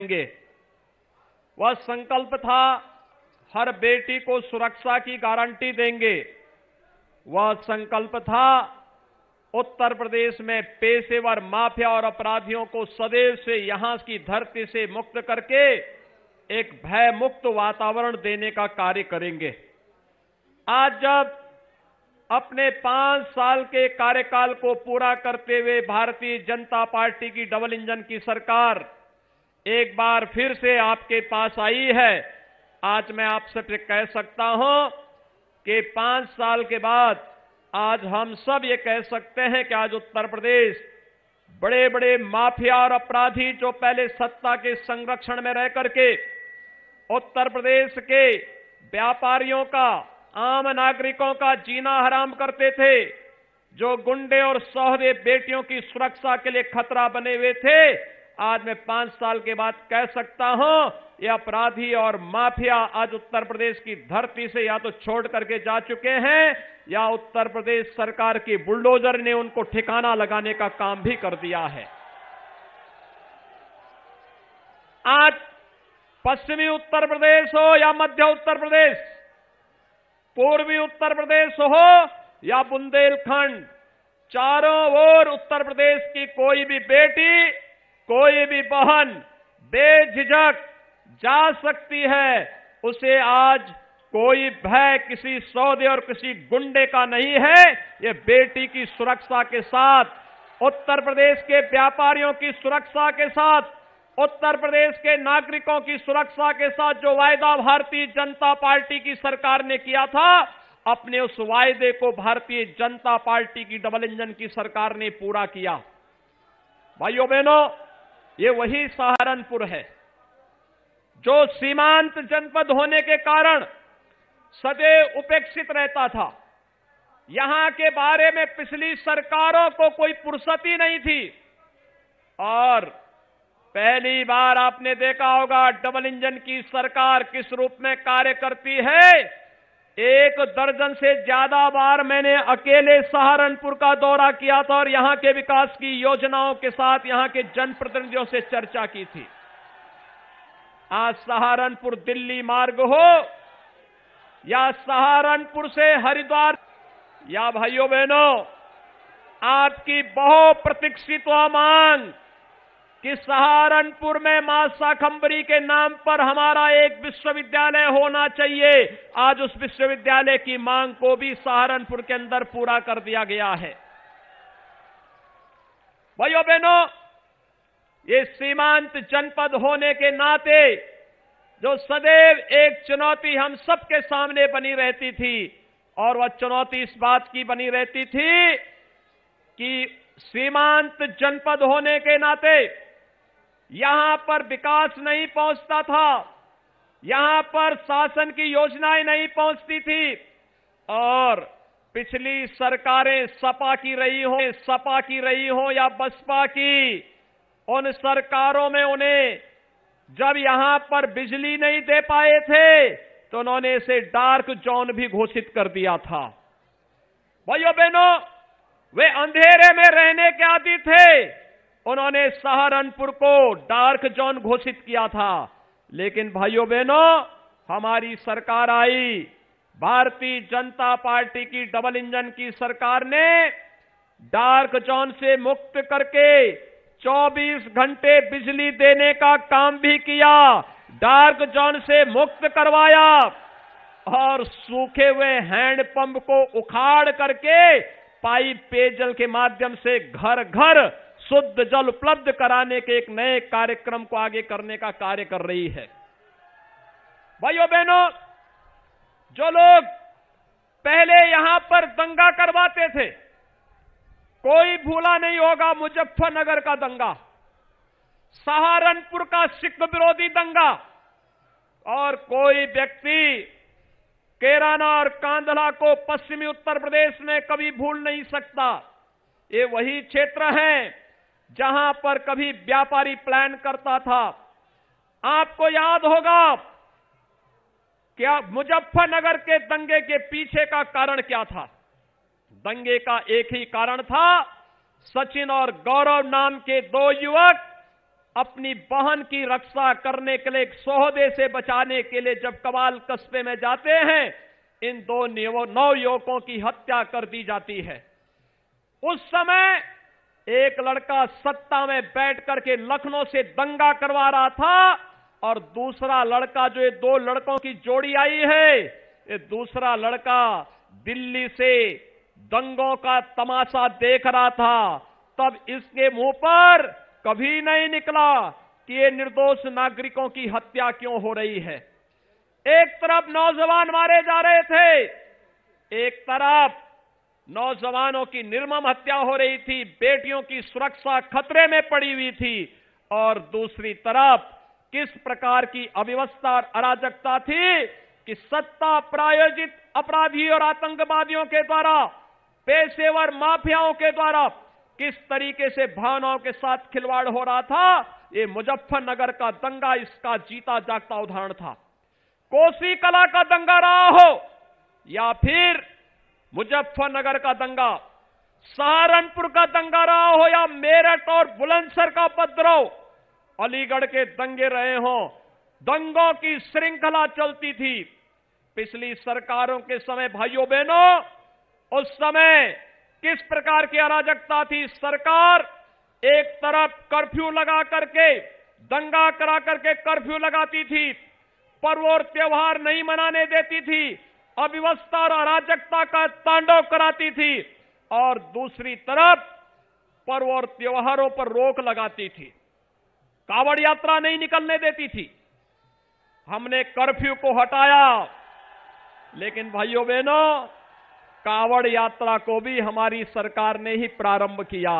देंगे। वह संकल्प था हर बेटी को सुरक्षा की गारंटी देंगे। वह संकल्प था उत्तर प्रदेश में पेशेवर माफिया और अपराधियों को सदैव से यहां की धरती से मुक्त करके एक भय मुक्त वातावरण देने का कार्य करेंगे। आज जब अपने 5 साल के कार्यकाल को पूरा करते हुए भारतीय जनता पार्टी की डबल इंजन की सरकार एक बार फिर से आपके पास आई है, आज मैं आपसे कह सकता हूं कि 5 साल के बाद आज हम सब ये कह सकते हैं कि आज उत्तर प्रदेश बड़े बड़े माफिया और अपराधी जो पहले सत्ता के संरक्षण में रह करके उत्तर प्रदेश के व्यापारियों का, आम नागरिकों का जीना हराम करते थे, जो गुंडे और सौदे बेटियों की सुरक्षा के लिए खतरा बने हुए थे, आज मैं 5 साल के बाद कह सकता हूं ये अपराधी और माफिया आज उत्तर प्रदेश की धरती से या तो छोड़ करके जा चुके हैं या उत्तर प्रदेश सरकार की बुलडोजर ने उनको ठिकाना लगाने का काम भी कर दिया है। आज पश्चिमी उत्तर प्रदेश हो या मध्य उत्तर प्रदेश, पूर्वी उत्तर प्रदेश हो या बुंदेलखंड, चारों ओर उत्तर प्रदेश की कोई भी बेटी, कोई भी बहन बेझिझक जा सकती है। उसे आज कोई भय किसी सौदे और किसी गुंडे का नहीं है। ये बेटी की सुरक्षा के साथ, उत्तर प्रदेश के व्यापारियों की सुरक्षा के साथ, उत्तर प्रदेश के नागरिकों की सुरक्षा के साथ जो वायदा भारतीय जनता पार्टी की सरकार ने किया था, अपने उस वायदे को भारतीय जनता पार्टी की डबल इंजन की सरकार ने पूरा किया। भाइयों बहनों, ये वही सहारनपुर है जो सीमांत जनपद होने के कारण सदैव उपेक्षित रहता था। यहां के बारे में पिछली सरकारों को कोई फुर्सत ही नहीं थी और पहली बार आपने देखा होगा डबल इंजन की सरकार किस रूप में कार्य करती है। 1 दर्जन से ज्यादा बार मैंने अकेले सहारनपुर का दौरा किया था और यहां के विकास की योजनाओं के साथ यहां के जनप्रतिनिधियों से चर्चा की थी। आज सहारनपुर दिल्ली मार्ग हो या सहारनपुर से हरिद्वार, या भाइयों बहनों, आपकी बहुप्रतीक्षित मांग कि सहारनपुर में मां शाकंभरी के नाम पर हमारा एक विश्वविद्यालय होना चाहिए, आज उस विश्वविद्यालय की मांग को भी सहारनपुर के अंदर पूरा कर दिया गया है। भाइयों बहनों, ये सीमांत जनपद होने के नाते जो सदैव एक चुनौती हम सबके सामने बनी रहती थी, और वह चुनौती इस बात की बनी रहती थी कि सीमांत जनपद होने के नाते यहां पर विकास नहीं पहुंचता था, यहां पर शासन की योजनाएं नहीं पहुंचती थी, और पिछली सरकारें सपा की रही हो या बसपा की, उन सरकारों में उन्हें जब यहां पर बिजली नहीं दे पाए थे तो उन्होंने इसे डार्क जोन भी घोषित कर दिया था। भाइयों बहनों, वे अंधेरे में रहने के आदी थे, उन्होंने सहारनपुर को डार्क जोन घोषित किया था। लेकिन भाइयों बहनों, हमारी सरकार आई, भारतीय जनता पार्टी की डबल इंजन की सरकार ने डार्क जोन से मुक्त करके 24 घंटे बिजली देने का काम भी किया, डार्क जोन से मुक्त करवाया और सूखे हुए हैंडपंप को उखाड़ करके पाइप पेयजल के माध्यम से घर घर शुद्ध जल उपलब्ध कराने के एक नए कार्यक्रम को आगे करने का कार्य कर रही है। भाइयों बहनों, जो लोग पहले यहां पर दंगा करवाते थे, कोई भूला नहीं होगा मुजफ्फरनगर का दंगा, सहारनपुर का सिख विरोधी दंगा, और कोई व्यक्ति कैराना और कांधला को पश्चिमी उत्तर प्रदेश में कभी भूल नहीं सकता। ये वही क्षेत्र हैं जहां पर कभी व्यापारी प्लान करता था। आपको याद होगा क्या मुजफ्फरनगर के दंगे के पीछे का कारण क्या था? दंगे का एक ही कारण था, सचिन और गौरव नाम के 2 युवक अपनी बहन की रक्षा करने के लिए, एक सौदे से बचाने के लिए जब कबाल कस्बे में जाते हैं, इन दो नवयुवकों की हत्या कर दी जाती है। उस समय एक लड़का सत्ता में बैठ करके लखनऊ से दंगा करवा रहा था और दूसरा लड़का, जो ये दो लड़कों की जोड़ी आई है, ये दूसरा लड़का दिल्ली से दंगों का तमाशा देख रहा था। तब इसके मुंह पर कभी नहीं निकला कि ये निर्दोष नागरिकों की हत्या क्यों हो रही है। एक तरफ नौजवान मारे जा रहे थे, एक तरफ नौजवानों की निर्मम हत्या हो रही थी, बेटियों की सुरक्षा खतरे में पड़ी हुई थी, और दूसरी तरफ किस प्रकार की अव्यवस्था और अराजकता थी कि सत्ता प्रायोजित अपराधी और आतंकवादियों के द्वारा, पेशेवर माफियाओं के द्वारा किस तरीके से भावनाओं के साथ खिलवाड़ हो रहा था। ये मुजफ्फरनगर का दंगा इसका जीता जागता उदाहरण था। कोसी कला का दंगा रहा हो या फिर मुजफ्फरनगर का दंगा, सहारनपुर का दंगा रहा हो या मेरठ और बुलंदशहर का उपद्रव, अलीगढ़ के दंगे रहे हों, दंगों की श्रृंखला चलती थी। पिछली सरकारों के समय भाइयों बहनों, उस समय किस प्रकार की अराजकता थी। सरकार एक तरफ कर्फ्यू लगा करके, दंगा करा करके कर्फ्यू लगाती थी, पर्व और त्योहार नहीं मनाने देती थी, अव्यवस्था और अराजकता का तांडव कराती थी, और दूसरी तरफ पर्व और त्योहारों पर रोक लगाती थी, कावड़ यात्रा नहीं निकलने देती थी। हमने कर्फ्यू को हटाया, लेकिन भाइयों बहनों, कावड़ यात्रा को भी हमारी सरकार ने ही प्रारंभ किया।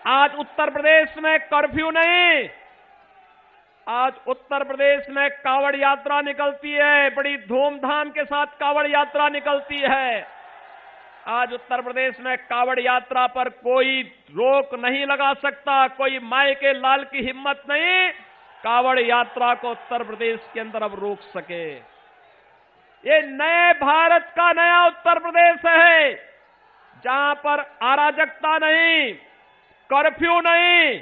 आज उत्तर प्रदेश में कर्फ्यू नहीं, आज उत्तर प्रदेश में कावड़ यात्रा निकलती है, बड़ी धूमधाम के साथ कावड़ यात्रा निकलती है। आज उत्तर प्रदेश में कावड़ यात्रा पर कोई रोक नहीं लगा सकता, कोई माई के लाल की हिम्मत नहीं कावड़ यात्रा को उत्तर प्रदेश के अंदर अब रोक सके। ये नए भारत का नया उत्तर प्रदेश है, जहां पर अराजकता नहीं, कर्फ्यू नहीं,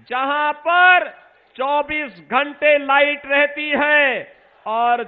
जहां पर 24 घंटे लाइट रहती है और